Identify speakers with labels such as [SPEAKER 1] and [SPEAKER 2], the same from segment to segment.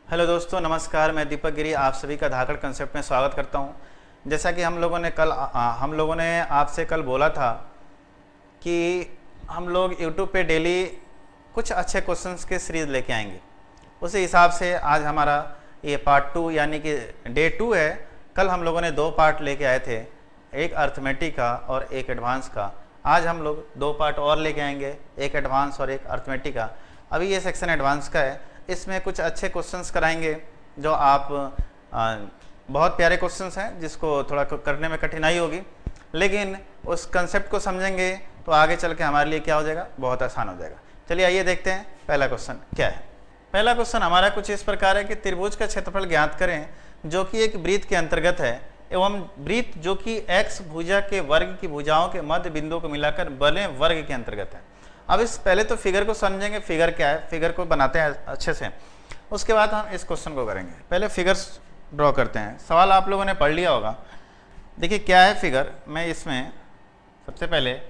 [SPEAKER 1] Hello दोस्तों, नमस्कार। मैं दीपक गिरी आप सभी का धाकड़ कंसेप्ट में स्वागत करता हूं। जैसा कि हम लोगों ने आपसे कल बोला था कि हम लोग यूट्यूब पे डेली कुछ अच्छे क्वेश्चंस के सीरीज़ लेके आएंगे। उसी हिसाब से आज हमारा ये पार्ट 2 यानी कि डे 2 है। कल हम लोगों ने 2 पार्ट लेके आए थे, एक अर्थमेटिक का और एक एडवांस का। आज हम लोग 2 पार्ट और लेके आएंगे, एक एडवांस और एक अर्थमेटिक का। अभी ये सेक्शन एडवांस का है, इसमें कुछ अच्छे क्वेश्चंस कराएंगे जो आप बहुत प्यारे क्वेश्चंस हैं जिसको थोड़ा करने में कठिनाई होगी, लेकिन उस कंसेप्ट को समझेंगे तो आगे चल के हमारे लिए क्या हो जाएगा, बहुत आसान हो जाएगा। चलिए आइए देखते हैं पहला क्वेश्चन क्या है। पहला क्वेश्चन हमारा कुछ इस प्रकार है कि त्रिभुज का क्षेत्रफल ज्ञात करें जो कि एक वृत्त के अंतर्गत है एवं वृत्त जो कि एक्स भुजा के वर्ग की भुजाओं के मध्य बिंदु को मिलाकर बने वर्ग के अंतर्गत है। अब इस पहले तो फिगर को समझेंगे, फिगर क्या है, फिगर को बनाते हैं अच्छे से, उसके बाद हम इस क्वेश्चन को करेंगे। पहले फिगर्स ड्रॉ करते हैं। सवाल आप लोगों ने पढ़ लिया होगा। देखिए क्या है फिगर। मैं इसमें सबसे पहले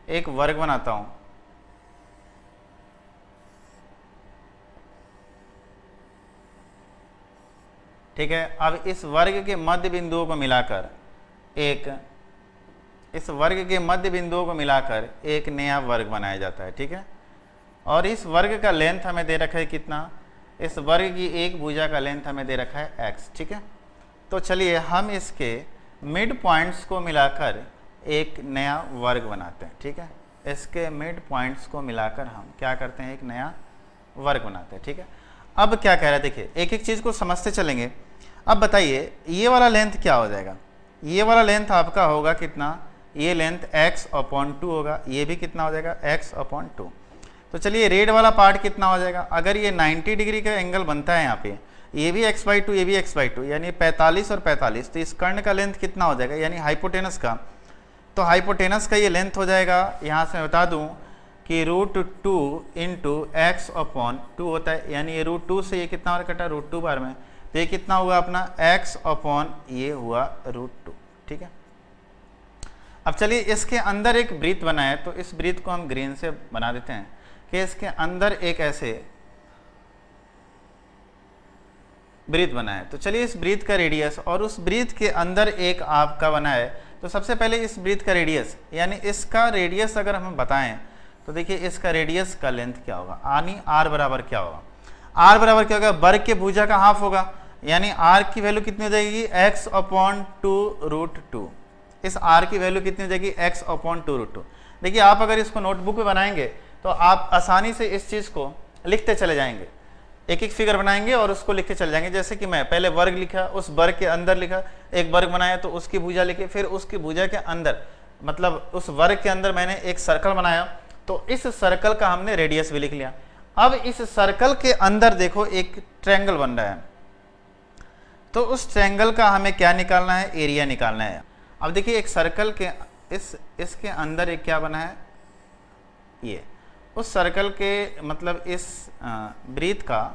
[SPEAKER 1] एक वर्ग बनाता हूं। ठीक है, अब इस वर्ग के मध्य बिंदुओं को मिलाकर एक नया वर्ग बनाया जाता है। ठीक है, और इस वर्ग का लेंथ हमें दे रखा है कितना, इस वर्ग की एक भुजा का लेंथ हमें दे रखा है x। ठीक है, तो चलिए हम इसके मिड पॉइंट्स को मिलाकर एक नया वर्ग बनाते हैं। ठीक है, इसके मिड पॉइंट्स को मिलाकर हम क्या करते हैं, एक नया वर्ग बनाते हैं। ठीक है, अब क्या कह रहा है, देखिए एक एक चीज़ को समझते चलेंगे। अब बताइए ये वाला लेंथ क्या हो जाएगा। ये वाला लेंथ आपका होगा कितना, ये लेंथ x/2 होगा। ये भी कितना हो जाएगा, x/2। तो चलिए रेड वाला पार्ट कितना हो जाएगा। अगर ये 90 डिग्री का एंगल बनता है यहाँ पे, ये भी x/2 ये भी x/2 यानी 45 और 45, तो इस कर्ण का लेंथ कितना हो जाएगा, यानी हाइपोटेनस का। तो हाइपोटेनस का ये लेंथ हो जाएगा, यहाँ से मैं बता दूँ कि √2 × x/2 होता है, यानी ये √2 से ये कितना और कटा, √2 बार में, तो ये कितना हुआ अपना x/ये हुआ √2। ठीक है, अब चलिए इसके अंदर एक वृत्त बना है, तो इस वृत्त को हम ग्रीन से बना देते हैं कि इसके अंदर एक ऐसे वृत्त बना है। तो चलिए इस वृत्त का रेडियस और उस वृत्त के अंदर एक आपका बना है, तो सबसे पहले इस वृत्त का रेडियस, यानी इसका रेडियस अगर हम बताएं तो देखिए इसका रेडियस का लेंथ क्या होगा, यानी r बराबर क्या होगा, r बराबर क्या होगा, वर्ग के भुजा का हाफ होगा, यानी r की वैल्यू कितनी हो जाएगी, x/2 √2। इस r की वैल्यू कितनी हो जाएगी, x/2 √2। देखिए आप अगर इसको नोटबुक में बनाएंगे तो आप आसानी से इस चीज़ को लिखते चले जाएंगे, एक एक फिगर बनाएंगे और उसको लिखते चले जाएंगे। जैसे कि मैं पहले वर्ग लिखा, उस वर्ग के अंदर लिखा, एक वर्ग बनाया तो उसकी भुजा लिखे, फिर उसकी भुजा के अंदर मतलब उस वर्ग के अंदर मैंने एक सर्कल बनाया, तो इस सर्कल का हमने रेडियस भी लिख लिया। अब इस सर्कल के अंदर देखो एक ट्रायंगल बन रहा है, तो उस ट्रायंगल का हमें क्या निकालना है, एरिया निकालना है। अब देखिए एक सर्कल के इसके अंदर एक क्या बना है, ये उस सर्कल के मतलब इस वृत्त का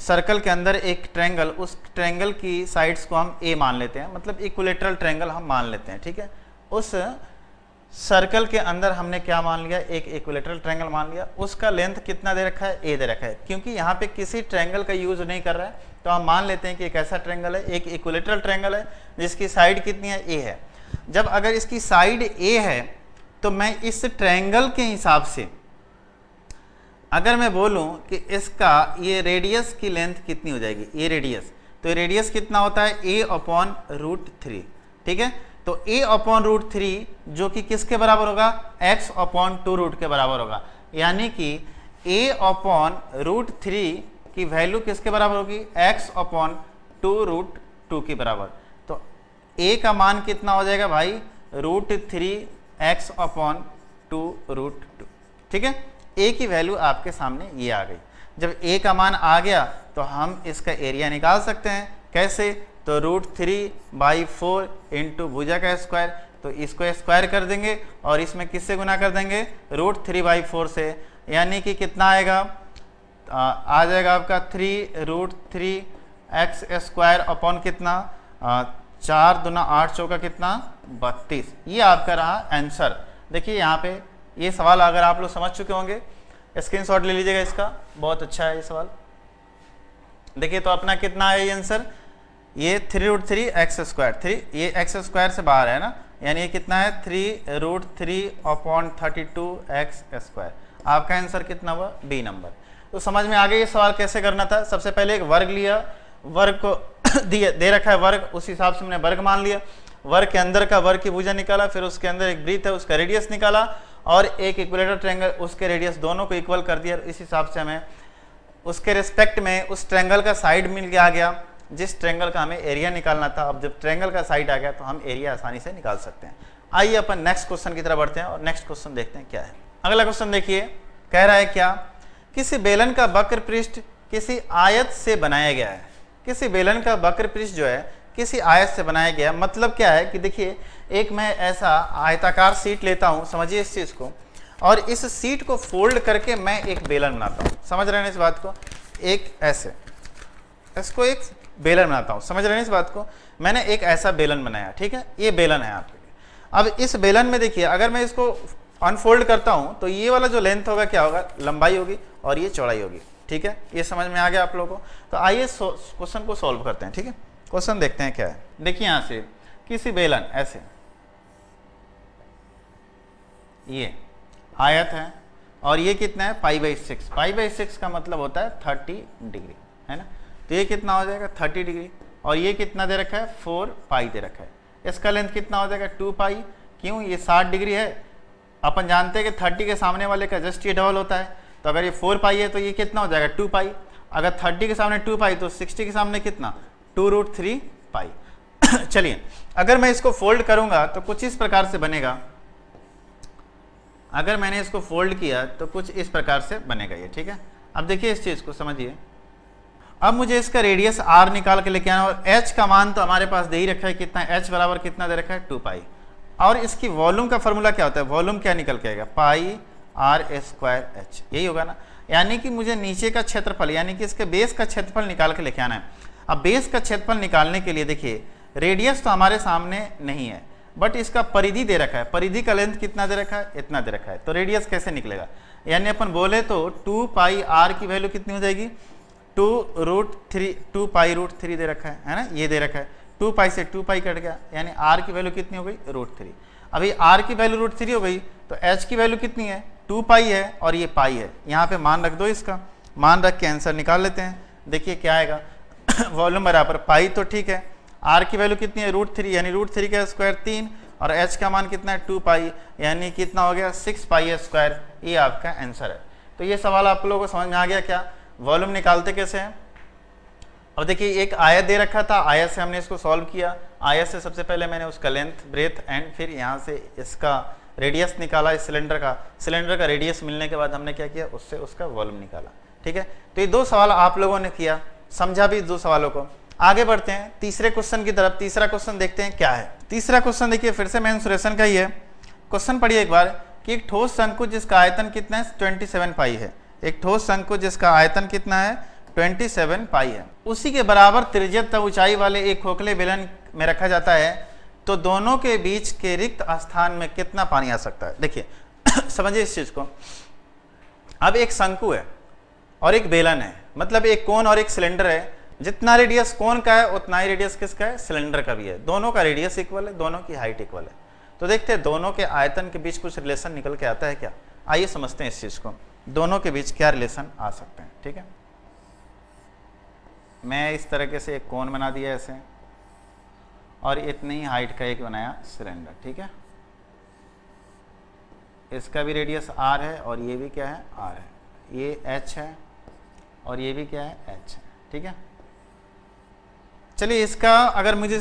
[SPEAKER 1] सर्कल के अंदर एक ट्रायंगल, उस ट्रायंगल की साइड्स को हम ए मान लेते हैं, मतलब इक्विलेटरल ट्रायंगल हम मान लेते हैं। ठीक है, उस सर्कल के अंदर हमने क्या मान लिया, एक इक्विलेटरल ट्रायंगल मान लिया। उसका लेंथ कितना दे रखा है, ए दे रखा है। क्योंकि यहाँ पे किसी ट्रायंगल का यूज नहीं कर रहा है, तो हम मान लेते हैं कि एक ऐसा ट्रायंगल है, एक इक्विलेटरल ट्रायंगल है जिसकी साइड कितनी है, ए है। जब अगर इसकी साइड ए है तो मैं इस ट्रायंगल के हिसाब से अगर मैं बोलूं कि इसका ये रेडियस की लेंथ कितनी हो जाएगी, ये रेडियस, तो ये रेडियस कितना होता है, a/√3। ठीक है, तो a/√3 जो कि किसके बराबर होगा, x/2 के बराबर होगा, यानी कि a/√3 की वैल्यू किसके बराबर होगी, x/2 के बराबर। तो a का मान कितना हो जाएगा भाई, √3 x/2 ठीक है, a की वैल्यू आपके सामने ये आ गई। जब a का मान आ गया तो हम इसका एरिया निकाल सकते हैं। कैसे, तो √3/4 × भुजा का स्क्वायर, तो इसको स्क्वायर कर देंगे और इसमें किससे गुना कर देंगे, √3/4 से, यानी कि कितना आएगा, आ जाएगा आपका 3√3x² अपॉन कितना, 4 दूना 8 चौका कितना, 32। ये आपका रहा आंसर। देखिए यहाँ पे ये सवाल अगर आप लोग समझ चुके होंगे, स्क्रीनशॉट ले लीजिएगा इसका, बहुत अच्छा है ये सवाल। देखिए तो अपना कितना है ये आंसर, ये 3√3 एक्स स्क्वायर, 3 ये एक्स स्क्वायर से बाहर है ना, यानी ये कितना है 3√3/32 एक्स स्क्वायर। आपका आंसर कितना हुआ, बी नंबर। तो समझ में आ गया ये सवाल कैसे करना था। सबसे पहले एक वर्ग लिया, वर्ग को दे रखा है वर्ग, उस हिसाब से हमने वर्ग मान लिया, वर्ग के अंदर का वर्ग की भुजा निकाला, फिर उसके अंदर एक वृत्त है उसका रेडियस निकाला, और एक इक्विलेटरल ट्रायंगल उसके रेडियस दोनों को इक्वल कर दिया। इस हिसाब से हमें उसके रिस्पेक्ट में उस ट्रायंगल का साइड मिल आ गया जिस ट्रायंगल का हमें एरिया निकालना था। अब जब ट्रायंगल का साइड आ गया तो हम एरिया आसानी से निकाल सकते हैं। आइए अपन नेक्स्ट क्वेश्चन की तरफ बढ़ते हैं और नेक्स्ट क्वेश्चन देखते हैं क्या है। अगला क्वेश्चन देखिए, कह रहा है क्या, किसी बेलन का वक्र पृष्ठ किसी आयत से बनाया गया है। किसी बेलन का वक्र पृष्ठ जो है किसी आयत से बनाया गया, मतलब क्या है कि देखिए एक मैं ऐसा आयताकार सीट लेता हूं, समझिए इस चीज को, और इस सीट को फोल्ड करके मैं एक बेलन बनाता हूं। समझ रहे हैं इस बात को, एक ऐसे इसको एक बेलन बनाता हूं, समझ रहे हैं इस बात को। मैंने एक ऐसा बेलन बनाया, ठीक है, ये बेलन है आपके लिए। अब इस बेलन में देखिए अगर मैं इसको अनफोल्ड करता हूं तो ये वाला जो लेंथ होगा क्या होगा, लंबाई होगी, और ये चौड़ाई होगी। ठीक है, ये समझ में आ गया आप लोगों को। तो आइए क्वेश्चन को सॉल्व करते हैं। ठीक है, क्वेश्चन देखते हैं क्या है। देखिए यहां से किसी बेलन ऐसे ये आयत है और ये कितना है π/6, π/6 का मतलब होता है 30 डिग्री, है ना। तो ये कितना हो जाएगा 30 डिग्री, और ये कितना दे रखा है 4π दे रखा है। इसका लेंथ कितना हो जाएगा 2π, क्यों, ये 60 डिग्री है। अपन जानते हैं कि 30 के सामने वाले का जस्ट ये डबल होता है, तो अगर ये 4π है तो ये कितना हो जाएगा 2π। अगर 30 के सामने 2π तो 60 के सामने कितना 2√3π। चलिए अगर मैं इसको फोल्ड करूंगा तो कुछ इस प्रकार से बनेगा। अगर मैंने इसको फोल्ड किया तो कुछ इस प्रकार से बनेगा ये। ठीक है, अब देखिए इस चीज को समझिए। अब मुझे इसका रेडियस r निकाल के लेके आना, और h का मान तो हमारे पास दे ही रखा है कितना, h बराबर कितना दे रखा है 2π। और इसकी वॉल्यूम का फॉर्मूला क्या होता है, वॉल्यूम क्या निकल के आएगा πr²h, यही होगा ना। यानी कि मुझे नीचे का क्षेत्रफल यानी कि इसके बेस का क्षेत्रफल निकाल के लेके आना है। अब बेस का क्षेत्रफल निकालने के लिए देखिए रेडियस तो हमारे सामने नहीं है, बट इसका परिधि दे रखा है। परिधि का लेंथ कितना दे रखा है, इतना दे रखा है। तो रेडियस कैसे निकलेगा, यानी अपन बोले तो 2πr की वैल्यू कितनी हो जाएगी 2π√3 दे रखा है ना, ये दे रखा है। 2π से 2π कट गया, यानी r की वैल्यू कितनी हो गई √3। अभी r की वैल्यू √3 हो गई तो h की वैल्यू कितनी है 2π है, और ये पाई है। यहाँ पे मान रख दो, इसका मान रख के आंसर निकाल लेते हैं। देखिए क्या आएगा वॉल्यूम बराबर पाई, तो ठीक है, r की वैल्यू कितनी है √3, यानी √3 का स्क्वायर 3, और h का मान कितना है 2π, यानी कितना हो गया 6π²। ये आपका आंसर है। तो ये सवाल आप लोगों को समझ में आ गया क्या, वॉल्यूम निकालते कैसे हैं। अब देखिए एक आयत दे रखा था, आयत से हमने इसको सॉल्व किया। आयत से सबसे पहले मैंने उसका लेंथ, ब्रेथ एंड फिर यहाँ से इसका रेडियस निकाला इस सिलेंडर का। सिलेंडर का रेडियस मिलने के बाद हमने क्या किया, उससे उसका वॉल्यूम निकाला। ठीक है, तो ये दो सवाल आप लोगों ने किया, समझा भी दो सवालों को। आगे बढ़ते हैं तीसरे क्वेश्चन की तरफ। तीसरा क्वेश्चन देखते हैं क्या है। तीसरा क्वेश्चन देखिए फिर से मेंसुरेशन का ही है। क्वेश्चन पढ़िए एक बार कि एक ठोस शंकु जिसका आयतन कितना है 27π है। एक ठोस शंकु जिसका आयतन कितना है 27π है, उसी के बराबर त्रिज्या तथा ऊंचाई वाले एक खोखले बेलन में रखा जाता है, तो दोनों के बीच के रिक्त स्थान में कितना पानी आ सकता है। देखिए समझिए इस चीज को। अब एक शंकु है और एक बेलन है, मतलब एक कोन और एक सिलेंडर है। जितना रेडियस कोन का है उतना ही रेडियस किसका है, सिलेंडर का भी है। दोनों का रेडियस इक्वल है, दोनों की हाइट इक्वल है। तो देखते हैं दोनों के आयतन के बीच कुछ रिलेशन निकल के आता है क्या। आइए समझते हैं इस चीज को, दोनों के बीच क्या रिलेशन आ सकते हैं। ठीक है, मैं इस तरीके से एक कोन बना दिया ऐसे, और इतनी ही हाइट का एक बनाया सिलेंडर। ठीक है, इसका भी रेडियस r है और ये भी क्या है r है, ये h है और ये भी क्या है h है। ठीक है, चलिए इसका अगर मुझे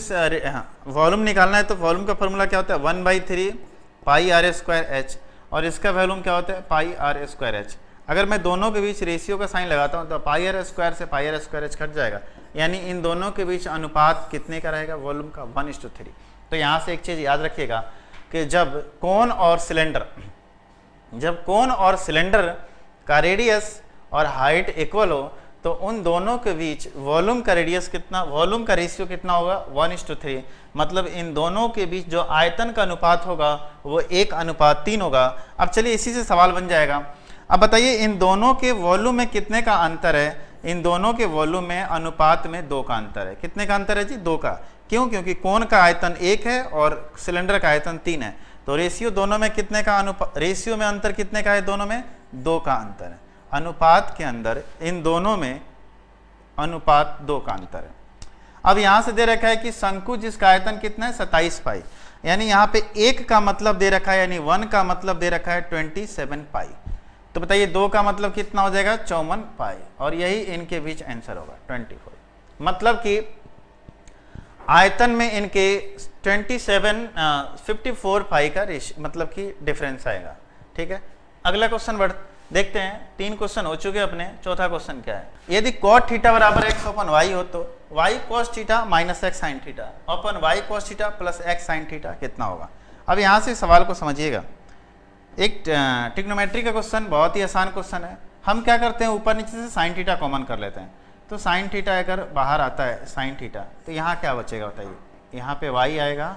[SPEAKER 1] वॉल्यूम निकालना है तो वॉल्यूम का फॉर्मूला क्या होता है 1/3 πr²h, और इसका वॉल्यूम क्या होता है πr²h। अगर मैं दोनों के बीच रेशियो का साइन लगाता हूं तो πr² से πr²h कट जाएगा, यानी इन दोनों के बीच अनुपात कितने का रहेगा, वॉल्यूम का 1:3। तो यहाँ से एक चीज़ याद रखिएगा कि जब कोन और सिलेंडर का रेडियस और हाइट इक्वल हो तो उन दोनों के बीच वॉल्यूम का रेडियस कितना, वॉल्यूम का रेशियो कितना होगा 1:3। मतलब इन दोनों के बीच जो आयतन का अनुपात होगा वो 1:3 होगा। अब चलिए इसी से सवाल बन जाएगा। अब बताइए इन दोनों के वॉल्यूम में कितने का अंतर है, इन दोनों के वॉल्यूम में अनुपात में 2 का अंतर है। कितने का अंतर है जी? 2 का। क्यों? क्योंकि कोन का आयतन 1 है और सिलेंडर का आयतन 3 है, तो रेशियो दोनों में कितने का रेशियो में अंतर कितने का है? दोनों में 2 का अंतर है। अनुपात के अंदर इन दोनों में अनुपात 2 का अंतर है। अब यहां से दे रखा है कि शंकु जिसका आयतन कितना है? 27 पाई, यानी यहाँ पे 1 का मतलब दे रखा है, यानी 1 का मतलब दे रखा है 27 पाई। तो बताइए 2 का मतलब कितना हो जाएगा? 54 पाई, और यही इनके बीच आंसर होगा 24। मतलब कि आयतन में इनके 54 पाई का मतलब कि डिफरेंस आएगा। ठीक है, अगला क्वेश्चन देखते हैं। 3 क्वेश्चन हो चुके अपने। चौथा क्वेश्चन क्या है? यदि cot थीटा बराबर x अपन y हो तो y cos theta minus x sin theta upon y cos theta plus x sin theta कितना होगा? अब यहाँ से सवाल को समझिएगा। एक ट्रिग्नोमेट्री का क्वेश्चन, बहुत ही आसान क्वेश्चन है। हम क्या करते हैं, ऊपर नीचे से साइन थीटा कॉमन कर लेते हैं। तो साइन थीटा अगर बाहर आता है साइन थीटा, तो यहाँ क्या बचेगा बताइए? यहाँ पे y आएगा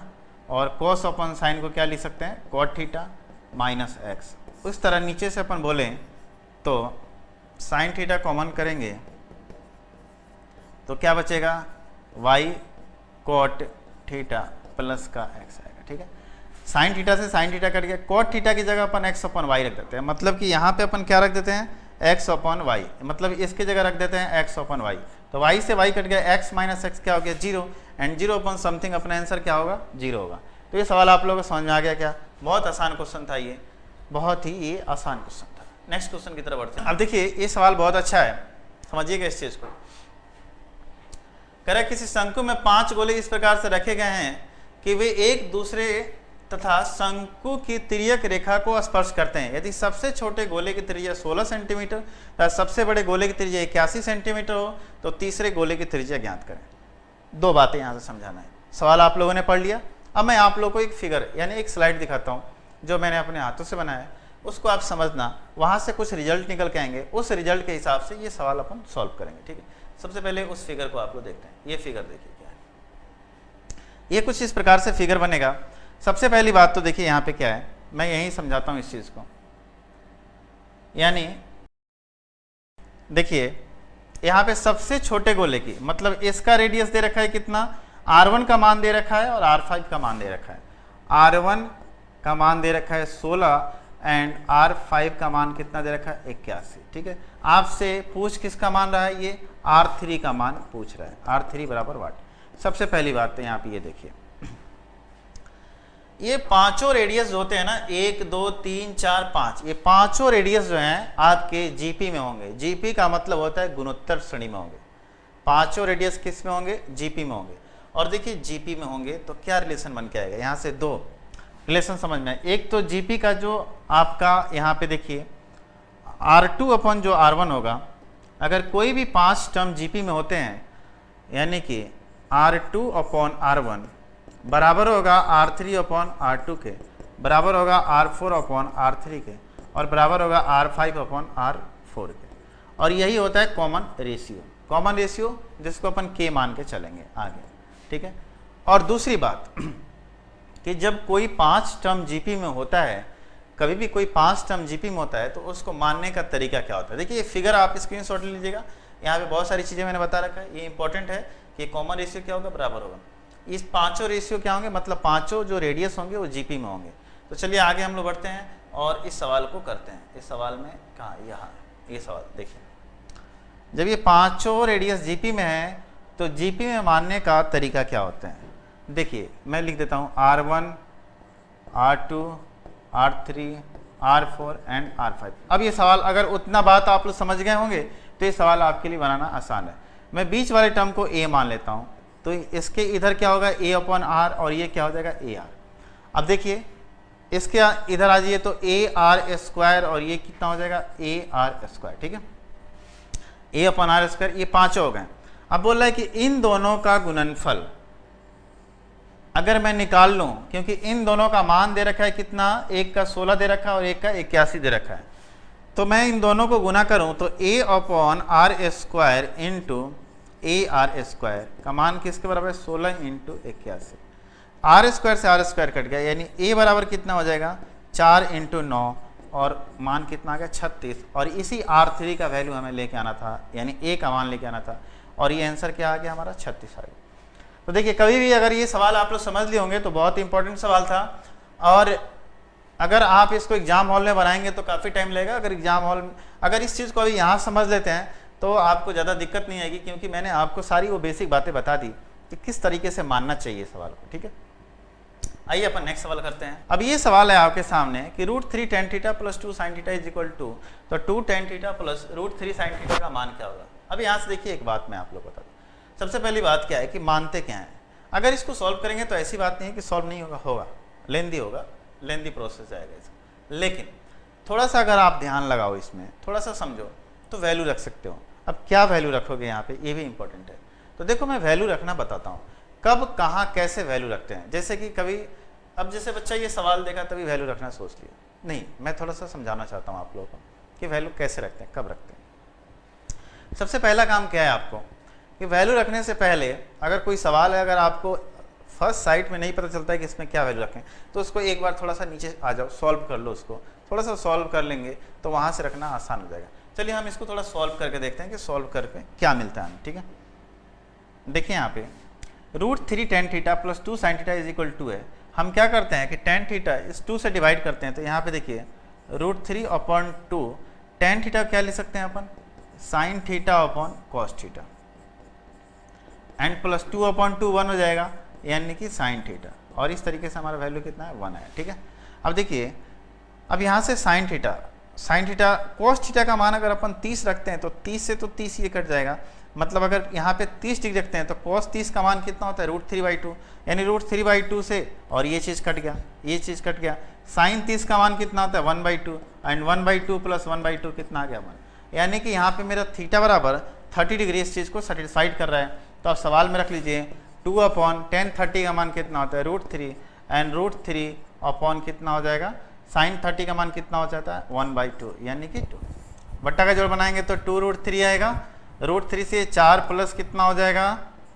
[SPEAKER 1] और cos अपन साइन को क्या लिख सकते हैं? cot theta minus x। उस तरह नीचे से अपन बोलें तो साइन थीटा कॉमन करेंगे तो क्या बचेगा? y cot थीटा प्लस का x आएगा। ठीक है, साइन थीटा से साइन थीटा कट गया, cot थीटा की जगह अपन x अपन y रख देते हैं। मतलब कि यहाँ पे अपन क्या रख देते हैं? x अपन y, मतलब इसके जगह रख देते हैं x अपन y। तो y से y कट गया, x माइनस x क्या हो गया? 0, एंड 0 अपन समथिंग, अपना आंसर क्या होगा? 0 होगा। तो ये सवाल आप लोगों को समझ में आ गया क्या? बहुत आसान क्वेश्चन था ये, बहुत ही ये आसान क्वेश्चन था। नेक्स्ट क्वेश्चन की तरफ बढ़ते हैं। अब देखिए ये सवाल बहुत अच्छा है, समझिएगा इस चीज को। कह रहा है किसी शंकु में 5 गोले इस प्रकार से रखे गए हैं कि वे एक दूसरे तथा शंकु की तिर्यक रेखा को स्पर्श करते हैं। यदि सबसे छोटे गोले की त्रिज्या 16 सेंटीमीटर तथा सबसे बड़े गोले की त्रिज्या 81 सेंटीमीटर हो तो तीसरे गोले की त्रिज्या ज्ञात करें। 2 बातें यहाँ से समझाना है। सवाल आप लोगों ने पढ़ लिया। अब मैं आप लोगों को एक फिगर यानी एक स्लाइड दिखाता हूँ जो मैंने अपने हाथों से बनाया है, उसको आप समझना, वहाँ से कुछ रिजल्ट निकल के आएंगे, उस रिजल्ट के हिसाब से ये सवाल अपन सॉल्व करेंगे। ठीक है, सबसे पहले उस फिगर को आप लोग देखते हैं। ये फिगर देखिए क्या है, ये कुछ इस प्रकार से फिगर बनेगा। सबसे पहली बात तो देखिए यहाँ पे क्या है, मैं यही समझाता हूँ इस चीज़ को। यानी देखिए यहाँ पे सबसे छोटे गोले की, मतलब इसका रेडियस दे रखा है कितना? R1 का मान दे रखा है और R5 का मान दे रखा है। R1 का मान दे रखा है 16 एंड R5 का मान कितना दे रखा है? 81। ठीक है, आपसे पूछ किसका मान रहा है? ये R3 का मान पूछ रहा है। R3 बराबर वाट। सबसे पहली बात तो यहाँ पे ये देखिए, ये पांचों रेडियस होते हैं ना, 1 2 3 4 5, ये पांचों रेडियस जो हैं आपके जीपी में होंगे। जीपी का मतलब होता है गुणोत्तर श्रेणी में होंगे। पांचों रेडियस किस में होंगे? जीपी में होंगे। और देखिए जीपी में होंगे तो क्या रिलेशन बन के आएगा? यहाँ से 2 रिलेशन समझ में आए। एक तो जीपी का जो आपका यहाँ पे देखिए R2 अपन जो R1 होगा, अगर कोई भी 5 टर्म जीपी में होते हैं, यानी कि R2 अपॉन R1 बराबर होगा R3 अपॉन R2 के, बराबर होगा R4 अपॉन R3 के, और बराबर होगा R5 अपॉन R4 के। और यही होता है कॉमन रेशियो। कॉमन रेशियो जिसको अपन K मान के चलेंगे आगे। ठीक है, और दूसरी बात कि जब कोई 5 टर्म जीपी में होता है, कभी भी कोई 5 टर्म जीपी में होता है, तो उसको मानने का तरीका क्या होता है? देखिए ये फिगर आप स्क्रीनशॉट ले लीजिएगा। यहाँ पे बहुत सारी चीज़ें मैंने बता रखा है, ये इंपॉर्टेंट है कि कॉमन रेशियो क्या होगा? बराबर होगा। इस पांचों रेशियो क्या होंगे? मतलब पांचों जो रेडियस होंगे वो जीपी में होंगे। तो चलिए आगे हम लोग बढ़ते हैं और इस सवाल को करते हैं। इस सवाल में कहाँ? यहाँ ये सवाल देखिए, जब ये पांचों रेडियस जीपी में है तो जीपी में मानने का तरीका क्या होता है? देखिए मैं लिख देता हूँ R1 R2 R3 R4 and R5। अब ये सवाल अगर उतना बात आप लोग समझ गए होंगे तो ये सवाल आपके लिए बनाना आसान है। मैं बीच वाले टर्म को A मान लेता हूँ, तो इसके इधर क्या होगा? A अपॉन R, और ये क्या हो जाएगा? AR। अब देखिए इसके इधर आ जाइए तो AR स्क्वायर, और ये कितना हो जाएगा? AR square. ठीक है, A अपॉन R स्क्वायर, ये पांचों हो गए। अब बोल रहा है कि इन दोनों का गुणनफल अगर मैं निकाल लूं, क्योंकि इन दोनों का मान दे रखा है कितना? एक का 16 दे रखा है और एक का 81 दे रखा है, तो मैं इन दोनों को गुना करूं तो A upon R square into AR square का मान किसके बराबर है? 16 इंटू 81। R स्क्वायर से R स्क्वायर कट गया, यानी A बराबर कितना हो जाएगा? 4 इंटू 9 और मान कितना आ गया 36, और इसी R3 का वैल्यू हमें लेके आना था, यानी A का मान लेके आना था, और ये आंसर क्या आ गया हमारा 36 आ गया। तो देखिए कभी भी अगर ये सवाल आप लोग समझ लिए होंगे तो बहुत इंपॉर्टेंट सवाल था, और अगर आप इसको एग्जाम हॉल में बनाएंगे तो काफ़ी टाइम लगेगा। अगर एग्जाम हॉल में अगर इस चीज़ को अभी यहाँ समझ लेते हैं तो आपको ज़्यादा दिक्कत नहीं आएगी, क्योंकि मैंने आपको सारी वो बेसिक बातें बता दी कि किस तरीके से मानना चाहिए सवाल को। ठीक है, आइए अपन नेक्स्ट सवाल करते हैं। अब ये सवाल है आपके सामने कि √3 tan theta plus 2 sin theta is equal to, तो 2 tan theta plus √3 sin theta का मान क्या होगा। अब यहाँ से देखिए एक बात मैं आप लोग बता दूँ। सबसे पहली बात क्या है कि मानते क्या है। अगर इसको सॉल्व करेंगे तो ऐसी बात नहीं है कि सॉल्व नहीं होगा, लेंदी होगा, लेंदी प्रोसेस जाएगा इसमें। लेकिन थोड़ा सा अगर आप ध्यान लगाओ, इसमें थोड़ा सा समझो तो वैल्यू रख सकते हो। अब क्या वैल्यू रखोगे यहाँ पे, ये भी इंपॉर्टेंट है। तो देखो मैं वैल्यू रखना बताता हूँ, कब कहाँ कैसे वैल्यू रखते हैं। जैसे कि कभी अब जैसे बच्चा ये सवाल देखा तभी वैल्यू रखना सोच लिया, नहीं, मैं थोड़ा सा समझाना चाहता हूँ आप लोगों को कि वैल्यू कैसे रखते हैं, कब रखते हैं। सबसे पहला काम क्या है आपको कि वैल्यू रखने से पहले अगर कोई सवाल है, अगर आपको फर्स्ट साइट में नहीं पता चलता है कि इसमें क्या वैल्यू रखें, तो उसको एक बार थोड़ा सा नीचे आ जाओ, सॉल्व कर लो, उसको थोड़ा सा सॉल्व कर लेंगे तो वहाँ से रखना आसान हो जाएगा। चलिए हम इसको थोड़ा सॉल्व करके देखते हैं कि सॉल्व करके क्या मिलता है हमें। ठीक है, देखिए यहाँ पे √3 tan theta plus 2 sin theta is equal to है। हम क्या करते हैं कि tan थीटा इस 2 से डिवाइड करते हैं, तो यहाँ पे देखिए √3/2 tan थीटा क्या लिख सकते हैं अपन, sin theta upon cos theta, and plus 2/2 1 हो जाएगा, यानी कि sin थीटा, और इस तरीके से हमारा वैल्यू कितना है 1 है। ठीक है, अब देखिए अब यहाँ से sin थीटा cos थीटा का मान अगर अपन 30 रखते हैं तो 30 से तो 30 ये कट जाएगा, मतलब अगर यहाँ पे 30 डिग्री रखते हैं तो cos 30 का मान कितना होता है √3/2, यानी √3/2 से, और ये चीज़ कट गया, ये चीज़ कट गया। sin 30 का मान कितना होता है 1/2, एंड 1/2 प्लस 1/2 कितना आ गया 1, यानी कि यहाँ पे मेरा थीटा बराबर 30 डिग्री इस चीज़ को सेटिस्फाइड कर रहा है। तो आप सवाल में रख लीजिए 2/tan 30 का मान कितना होता है √3, एंड √3 कितना हो जाएगा sin 30 का मान कितना हो जाता है 1/2, यानी कि 2। बट्टा का जोड़ बनाएंगे तो 2√3 आएगा, √3 से 4 प्लस कितना हो जाएगा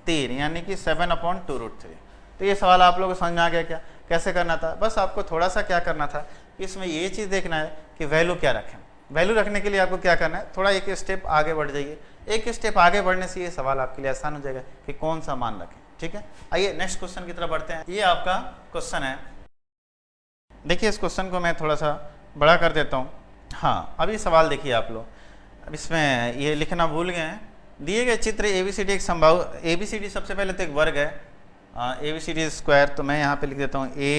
[SPEAKER 1] 3, यानी कि 7/2√3। तो ये सवाल आप लोगों को समझ में आ गया क्या, कैसे करना था। बस आपको थोड़ा सा क्या करना था कि इसमें ये चीज़ देखना है कि वैल्यू क्या रखें। वैल्यू रखने के लिए आपको क्या करना है, थोड़ा एक स्टेप आगे बढ़ जाइए। एक स्टेप आगे बढ़ने से ये सवाल आपके लिए आसान हो जाएगा कि कौन सा मान रखें। ठीक है, आइए नेक्स्ट क्वेश्चन की तरफ बढ़ते हैं। ये आपका क्वेश्चन है, देखिए इस क्वेश्चन को मैं थोड़ा सा बड़ा कर देता हूँ। हाँ, अभी सवाल देखिए आप लोग, अब इसमें ये लिखना भूल गए हैं। दिए गए चित्र ABCD एक संभाव, ABCD सबसे पहले तो एक वर्ग है, ABCD स्क्वायर, तो मैं यहाँ पे लिख देता हूँ A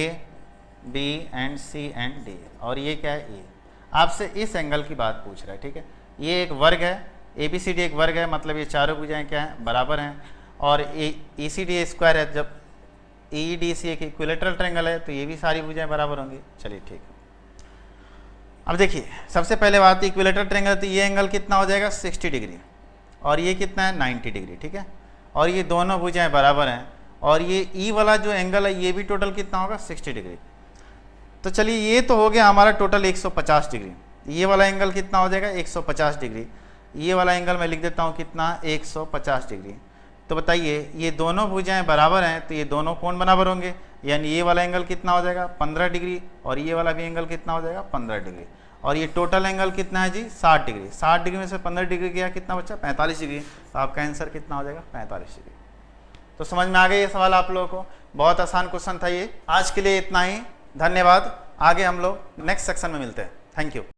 [SPEAKER 1] B and C and D, और ये क्या है E। आपसे इस एंगल की बात पूछ रहा है। ठीक है, ये एक वर्ग है, ABCD एक वर्ग है, मतलब ये चारों भुजाएं क्या हैं बराबर हैं, और ECD स्क्वायर है, जब EDC एक इक्विलेटरल ट्रायंगल है तो ये भी सारी भुजाएं बराबर होंगी। चलिए ठीक है, अब देखिए सबसे पहले बात इक्विलेटरल ट्रायंगल, तो ये एंगल कितना हो जाएगा 60 डिग्री, और ये कितना है 90 डिग्री। ठीक है, और ये दोनों भुजाएं बराबर हैं, और ये E वाला जो एंगल है ये भी टोटल कितना होगा 60 डिग्री। तो चलिए ये तो हो गया हमारा टोटल 150 डिग्री। ये वाला एंगल कितना हो जाएगा 150 डिग्री, ये वाला एंगल मैं लिख देता हूँ कितना 150 डिग्री। तो बताइए ये दोनों भुजाएं बराबर हैं तो ये दोनों कोण बराबर होंगे, यानी ये वाला एंगल कितना हो जाएगा 15 डिग्री, और ये वाला भी एंगल कितना हो जाएगा 15 डिग्री, और ये टोटल एंगल कितना है जी 60 डिग्री। 60 डिग्री में से 15 डिग्री गया कितना बच्चा 45 डिग्री, तो आपका आंसर कितना हो जाएगा 45 डिग्री। तो समझ में आ गया ये सवाल आप लोगों को, बहुत आसान क्वेश्चन था ये। आज के लिए इतना ही, धन्यवाद। आगे हम लोग नेक्स्ट सेक्शन में मिलते हैं। Thank you.